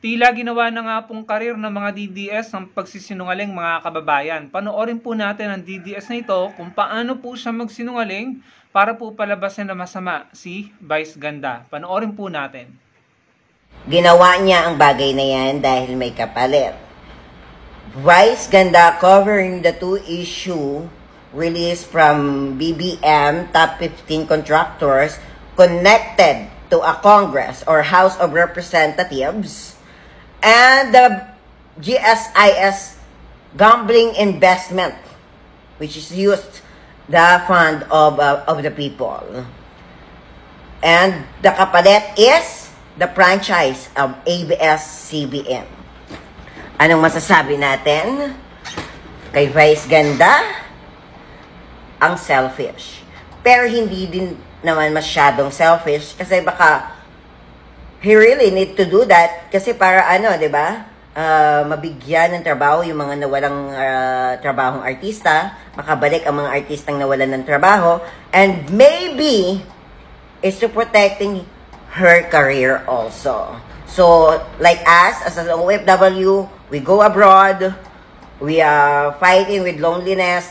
Tila ginawa na nga pong karir ng mga DDS ang pagsisinungaling mga kababayan. Panoorin po natin ang DDS na ito kung paano po siya magsinungaling para po palabasin na masama si Vice Ganda. Panoorin po natin. Ginawa niya ang bagay na yan dahil may kapalit. Vice Ganda covering the two issue released from BBM top 15 contractors connected to a Congress or House of Representatives and the GSIS gambling investment, which is used the fund of the people. And the kapalit is the franchise of ABS-CBN. Anong masasabi natin kay Vice Ganda? Ang selfish. Pero hindi din naman masyadong selfish kasi baka he really need to do that kasi para ano, 'di ba? Mabigyan ng trabaho yung mga nawalang trabahong artista, makabalik ang mga artistang nawalan ng trabaho, and maybe is to protecting her career also. So, like us, as an OFW, we go abroad, we are fighting with loneliness,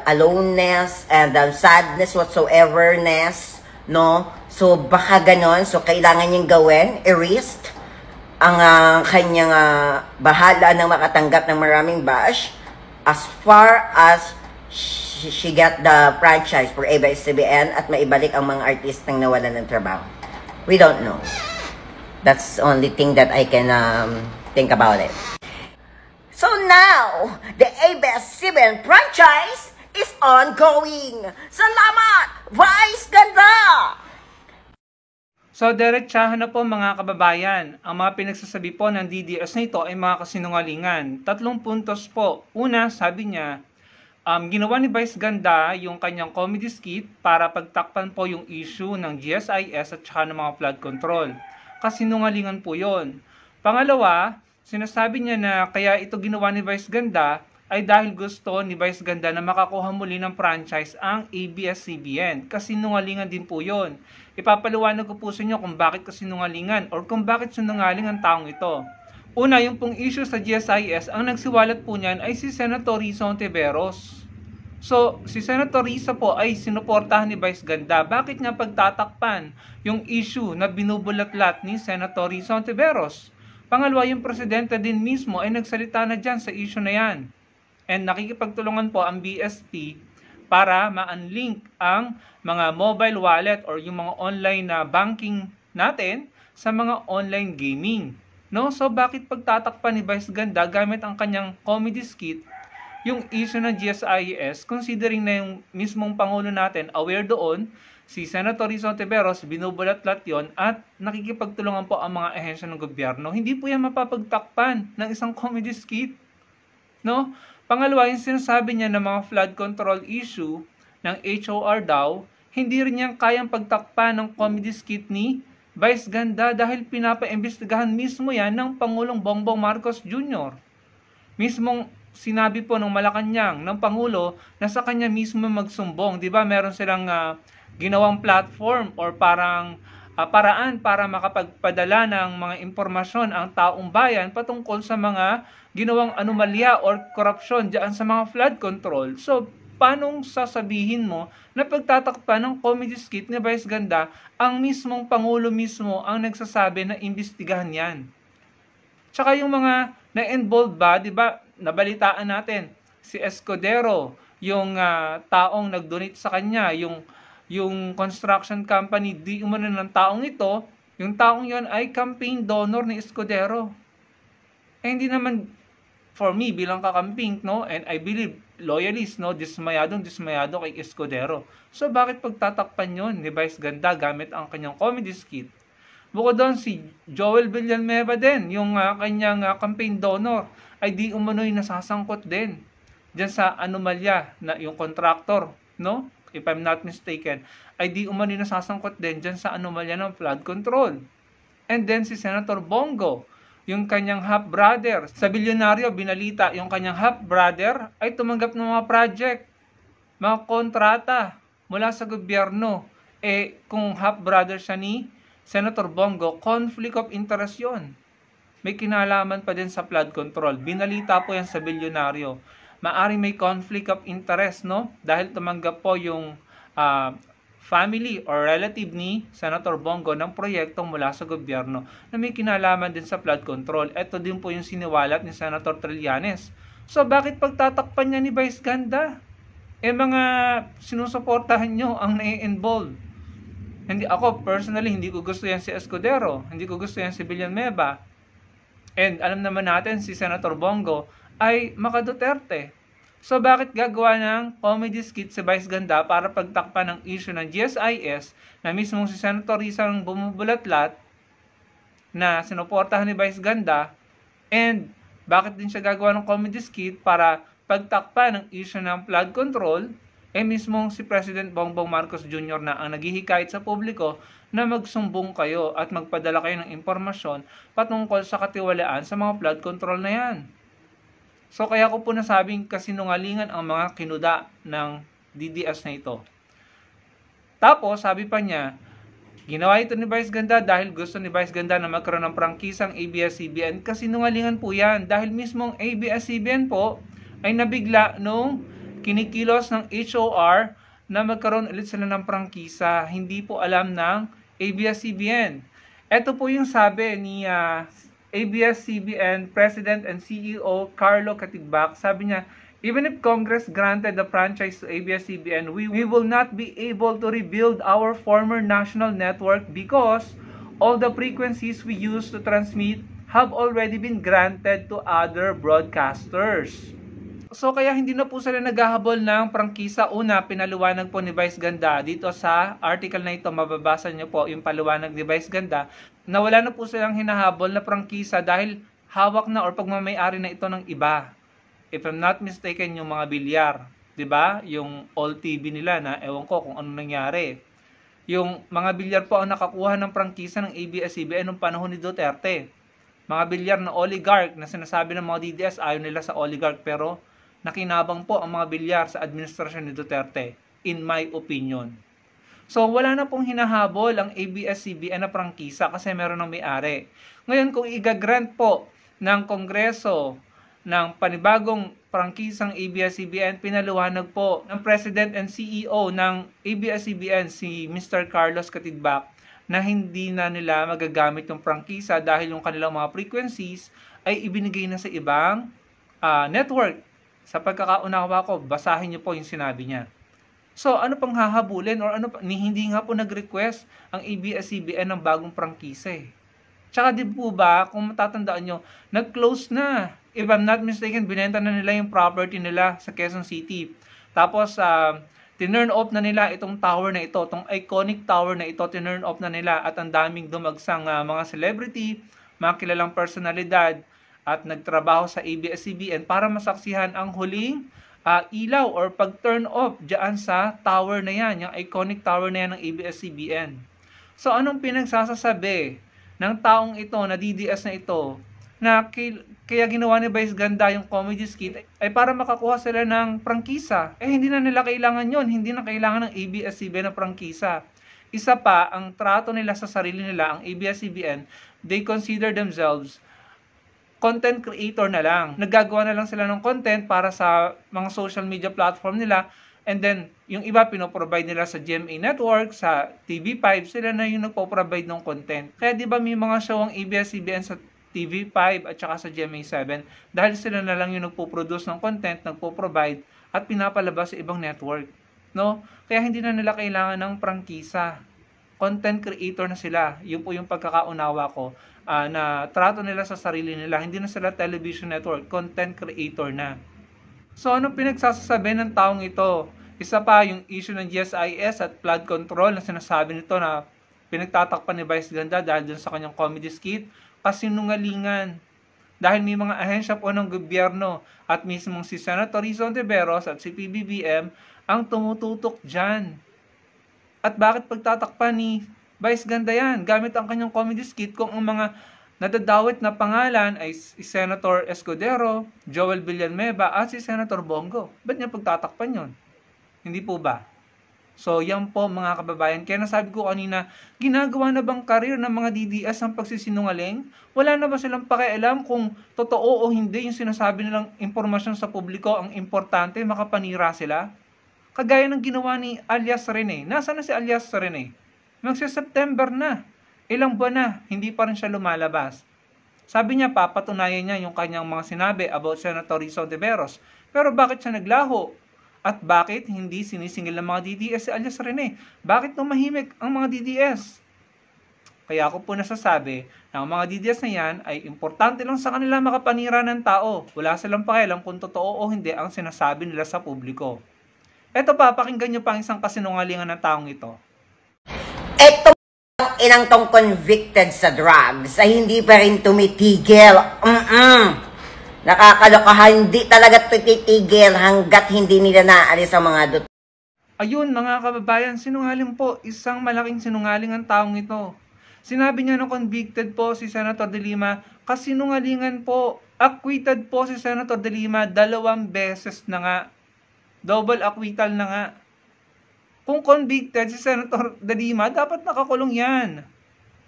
aloneness, and sadness whatsoever-ness, no? So, baka ganon. So, kailangan niyang gawin, erase ang kanyang bahala ng makatanggap ng maraming bash as far as she got the franchise for ABS-CBN at maibalik ang mga artistang nawalan ng trabaho. We don't know. That's the only thing that I can think about it. So now, the ABS-CBN franchise is ongoing. Salamat, Vice Ganda! So, diretsahan na po mga kababayan. Ang mga pinagsasabi po ng DDS na ito ay mga kasinungalingan. 3 puntos po. Una, sabi niya, ginawa ni Vice Ganda yung kanyang comedy skit para pagtakpan po yung issue ng GSIS at saka ng mga flood control. Kasinungalingan po yon. Pangalawa, sinasabi niya na kaya ito ginawa ni Vice Ganda ay dahil gusto ni Vice Ganda na makakuha muli ng franchise ang ABS-CBN. Kasinungalingan din po yon. Ipapaliwanag ko po sa inyo kung bakit kasinungalingan or kung bakit sinungaling ang taong ito. Una, yung pong issue sa GSIS, ang nagsiwalat po niyan ay si Senator Risa Hontiveros. So, si Senator Risa po ay sinuportahan ni Vice Ganda. Bakit niya pagtatakpan yung issue na binubulat-lat ni Senator Risa Hontiveros? Pangalawa, yung presidente din mismo ay nagsalita na dyan sa issue na yan. And nakikipagtulungan po ang BSP para ma-unlink ang mga mobile wallet or yung mga online na banking natin sa mga online gaming. No? So bakit pagtatakpan ni Vice Ganda gamit ang kanyang comedy skit yung issue ng GSIS, considering na yung mismong Pangulo natin aware doon, si Senator Risa Hontiveros, binubulat-lat yon at nakikipagtulungan po ang mga ahensya ng gobyerno. Hindi po yan mapapagtakpan ng isang comedy skit. No? Pangalawa, yung sinasabi niya ng mga flood control issue ng HOR daw, hindi rin niya kayang pagtakpan ng comedy skit ni Vice Ganda dahil pinapaimbestigahan mismo yan ng Pangulong Bongbong Marcos Jr. Mismong sinabi po ng Malacanang ng Pangulo na sa kanya mismo magsumbong. Diba meron silang ginawang platform or parang paraan para makapagpadala ng mga impormasyon ang taong bayan patungkol sa mga ginawang anomalya or korupsyon diyan sa mga flood control. So, paanong sasabihin mo na pagtatakpan ng comedy skit ni Vice Ganda, ang mismong Pangulo mismo ang nagsasabi na imbestigahan yan? Tsaka yung mga na-involved ba, di ba, nabalitaan natin, si Escudero, yung taong nag-donate sa kanya, yung construction company, di umano ng taong ito, yung taong yon ay campaign donor ni Escudero. Eh, hindi naman, for me, bilang kakamping, no, and I believe, loyalist, no, dismayado kay Escudero. So, bakit pagtatakpan yon ni Vice Ganda gamit ang kanyang comedy skit? Bukod doon, si Joel Villanueva din, yung kanyang campaign donor, ay di umano'y nasasangkot din dyan sa anomalya na yung contractor, no? If I'm not mistaken, ay di umano'y nasasangkot din dyan sa anomalya ng flood control. And then si Senator Bongo, yung kanyang half-brother, sa bilyonaryo, binalita, yung kanyang half-brother ay tumanggap ng mga project, mga kontrata mula sa gobyerno. Eh, kung half-brother siya ni Senator Bongo, conflict of interest yun. may kinalaman pa din sa flood control. Binalita po yan sa bilyonaryo. Maaring may conflict of interest, no? Dahil tumanggap po yung family or relative ni Senator Bongo ng proyekto mula sa gobyerno na may kinalaman din sa flood control. Ito din po yung siniwalat ni Senator Trillanes. So, bakit pagtatakpan niya ni Vice Ganda? Mga sinusuportahan nyo ang nai-involve. Ako, personally, hindi ko gusto yan si Escudero. Hindi ko gusto yan si Villanueva. And alam naman natin, si Senator Bongo ay maka-Duterte. So, bakit gagawa ng comedy skit si Vice Ganda para pagtakpan ng issue ng GSIS na mismong si Senator Risa ang bumubulatlat na sinuportahan ni Vice Ganda? And bakit din siya gagawa ng comedy skit para pagtakpan ng issue ng flood control? Mismong si President Bongbong Marcos Jr. na ang naghihikayat sa publiko na magsumbong kayo at magpadala kayo ng impormasyon patungkol sa katiwalaan sa mga flood control na yan. So, kaya ko po nasabing kasinungalingan ang mga kinuda ng DDS na ito. Tapos, sabi pa niya, ginawa ito ni Vice Ganda dahil gusto ni Vice Ganda na magkaroon ng prangkisang ABS-CBN. Kasinungalingan po yan dahil mismong ABS-CBN po ay nabigla nung kinikilos ng HOR na magkaroon ulit sila ng prangkisa. Hindi po alam ng ABS-CBN. Ito po yung sabi ni ABS-CBN President and CEO Carlo Katigbak. Sabi niya, even if Congress granted the franchise to ABS-CBN, we will not be able to rebuild our former national network because all the frequencies we use to transmit have already been granted to other broadcasters. So kaya hindi na po sila naghahabol ng prangkisa. Una, pinaliwanag po ni Vice Ganda dito sa article na ito, mababasa niyo po yung paliwanag ni Vice Ganda na wala na po silang hinahabol na prangkisa dahil hawak na or pagmamay-ari na ito ng iba. If I'm not mistaken, yung mga bilyar, 'di ba? Yung all TV nila na ewan ko kung ano nangyari. Yung mga bilyar po ang nakakuha ng prangkisa ng ABS-CBN noong panahon ni Duterte. Mga bilyar na oligarch na sinasabi ng mga DDS ayaw nila sa oligarch pero nakinabang po ang mga bilyar sa administrasyon ni Duterte, in my opinion. So, wala na pong hinahabol ang ABS-CBN na prangkisa kasi meron ng may-ari. Ngayon, kung i-grant po ng Kongreso ng panibagong prangkisang ABS-CBN, pinaliwanag po ng President and CEO ng ABS-CBN, si Mr. Carlos Katigbak, na hindi na nila magagamit yung prangkisa dahil yung kanilang mga frequencies ay ibinigay na sa ibang network. Sa pagkakaunawa ko, basahin niyo po yung sinabi niya. So, ano pang hahabulin or ano pa? Hindi nga po nag-request ang ABS-CBN ng bagong prangkisa eh. Tsaka di po ba, kung matatandaan nyo, nag-close na. If I'm not mistaken, binenta na nila yung property nila sa Quezon City. Tapos, tinurn off na nila itong tower na ito, itong iconic tower na ito, tinurn off na nila at ang daming dumagsang mga celebrity, mga kilalang personalidad, at nagtrabaho sa ABS-CBN para masaksihan ang huling ilaw or pag-turn off dyan sa tower na yan, yung iconic tower na yan ng ABS-CBN. So, anong pinagsasasabi ng taong ito, na DDS na ito, na kaya ginawa ni Vice Ganda yung comedy skit ay para makakuha sila ng prangkisa? Hindi na nila kailangan yon, hindi na kailangan ng ABS-CBN na prangkisa. Isa pa, ang trato nila sa sarili nila, ang ABS-CBN, they consider themselves content creator na lang. Naggagawa na lang sila ng content para sa mga social media platform nila, and then yung iba pinoprovide nila sa GMA Network, sa TV5, sila na yung nagpo-provide ng content. Kaya di ba may mga show ang ABS-CBN sa TV5 at saka sa GMA7 dahil sila na lang yung nagpo-produce ng content, nagpo-provide at pinapalabas sa ibang network, no? Kaya hindi na nila kailangan ng prangkisa. Content creator na sila. Yun po yung pagkakaunawa ko, na trato nila sa sarili nila. Hindi na sila television network, content creator na. So, ano pinagsasasabi ng taong ito? Isa pa, yung issue ng GSIS at flood control na sinasabi nito na pinagtatakpan ni Vice Ganda dahil dun sa kanyang comedy skit. Kasinungalingan. Dahil may mga ahensya po ng gobyerno at mismong si Senator Rizon Tiveros at si PBBM ang tumututok dyan. At bakit pagtatakpan ni Vice Ganda yan? Gamit ang kanyang comedy skit kung ang mga nadadawit na pangalan ay si Senator Escudero, Joel Villanueva at si Senator Bongo. Ba't niya pagtatakpan yon? Hindi po ba? So, yan po mga kababayan. Kaya nasabi ko kanina, ginagawa na bang karir ng mga DDS ang pagsisinungaling? Wala na ba silang pakialam kung totoo o hindi yung sinasabi nilang impormasyon sa publiko? Ang importante, makapanira sila? Kagaya ng ginawa ni alias Rene. Nasaan na si alias Rene? Magsi-September na. Ilang buwan na, hindi pa rin siya lumalabas. Sabi niya, papatunayan niya yung kanyang mga sinabi about Senator Rizzo de Veros. Pero bakit siya naglaho? At bakit hindi sinisingil ng mga DDS si alias Rene? Bakit tumahimik ang mga DDS? Kaya ako po nasasabi na ang mga DDS na yan ay importante lang sa kanila makapanira ng tao. Wala silang pakialam kung totoo o hindi ang sinasabi nila sa publiko. Eto pa, pakinggan nyo pa ang isang kasinungalingan ng taong ito. Eto inang tong convicted sa drugs ay hindi pa rin tumitigil. Nakakaloka, hindi talaga titigil hanggat hindi nila naalis ang mga dot. Ayun mga kababayan, sinungaling po, isang malaking sinungaling ang taong ito. Sinabi niya na convicted po si Senator De Lima, kasinungalingan po, acquitted po si Senator De Lima 2 beses na nga. Double acquittal na nga. Kung convicted si Senator De Lima, dapat nakakulong yan.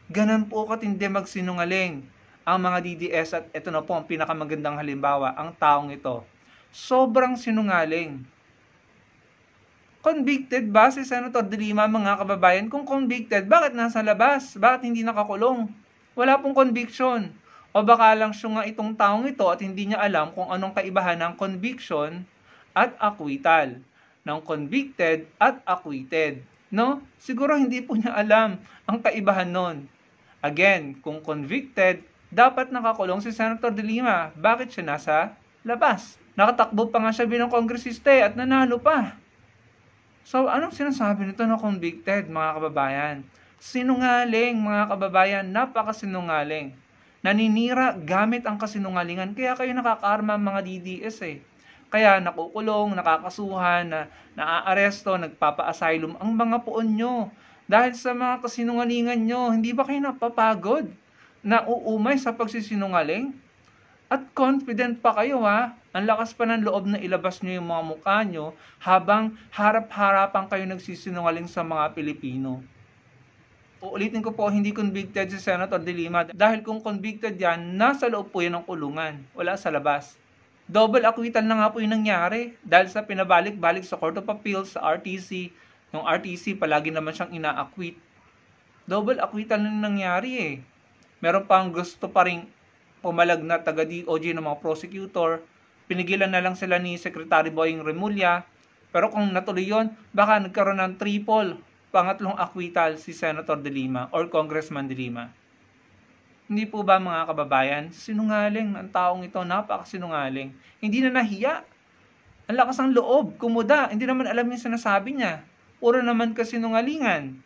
Ganon po katindi magsinungaling ang mga DDS at ito na po ang pinakamagandang halimbawa, ang taong ito. Sobrang sinungaling. Convicted ba si Senator De Lima mga kababayan? Kung convicted, bakit nasa labas? Bakit hindi nakakulong? Wala pong conviction. O baka lang siya nga itong taong ito at hindi niya alam kung anong kaibahan ng conviction at acquittal. Ng convicted at acquitted. No? Siguro hindi po niya alam ang kaibahan nun. Again, kung convicted, dapat nakakulong si Senator De Lima. Bakit siya nasa labas? Nakatakbo pa nga siya bilang kongresista at nanalo pa. So, anong sinasabi nito na convicted, mga kababayan? Sinungaling, mga kababayan, napakasinungaling. Naninira gamit ang kasinungalingan, kaya kayo nakakaarma mga DDS eh. Kaya nakukulong, nakakasuhan, naaaresto, nagpapa-asylum ang mga puon nyo. Dahil sa mga kasinungalingan nyo, hindi ba kayo napapagod? Nauumay sa pagsisinungaling? At confident pa kayo ha? Ang lakas pa ng loob na ilabas nyo yung mga mukha nyo habang harap-harapan kayo nagsisinungaling sa mga Pilipino. Uulitin ko po, hindi convicted si Senator De Lima dahil kung convicted yan, nasa loob po yan ng kulungan, wala sa labas. Double acquittal na nga po yung nangyari dahil sa pinabalik-balik sa Court of Appeals, sa RTC. Yung RTC, palagi naman siyang ina-acquit. Double acquittal na nangyari eh. Meron pang gusto pa rin pumalag na taga-DOJ ng mga prosecutor. Pinigilan na lang sila ni Secretary Boying Remulla. Pero kung natuloy yun, baka nagkaroon ng triple, pangatlong acquittal si Senator De Lima or Congressman De Lima. Hindi po ba mga kababayan? Sinungaling ng taong ito, napakasinungaling. Hindi na nahiya. Ang lakas ng loob, kumuda. Hindi naman alam yung sinasabi niya. Puro naman kasinungalingan.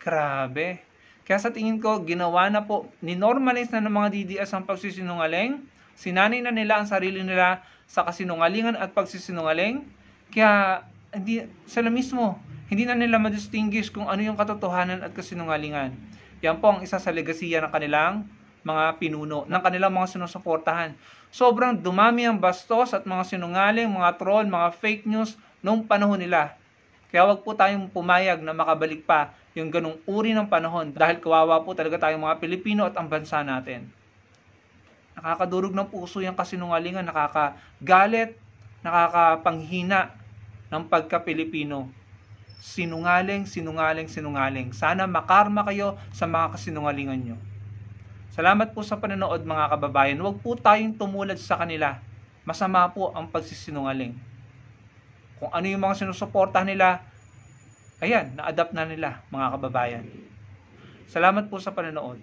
Grabe. Kaya sa tingin ko, ginawa na po, ninormalize na ng mga DDS ang pagsisinungaling. Sinanay na nila ang sarili nila sa kasinungalingan at pagsisinungaling. Kaya hindi, sila mismo, hindi na nila ma-distinguish kung ano yung katotohanan at kasinungalingan. Yan po ang isa sa legasiya ng kanilang mga pinuno, ng kanilang mga sinusuportahan. Sobrang dumami ang bastos at mga sinungaling, mga troll, mga fake news noong panahon nila. Kaya wag po tayong pumayag na makabalik pa yung ganung uri ng panahon dahil kawawa po talaga tayong mga Pilipino at ang bansa natin. Nakakadurog ng puso yung kasinungalingan, nakakagalit, nakakapanghina ng pagka-Pilipino. Sinungaling, sinungaling, sinungaling. Sana makarma kayo sa mga kasinungalingan nyo. Salamat po sa panonood mga kababayan. Huwag po tayong tumulad sa kanila. Masama po ang pagsisinungaling. Kung ano yung mga sinusuportahan nila, ayan, na-adapt na nila mga kababayan. Salamat po sa panonood.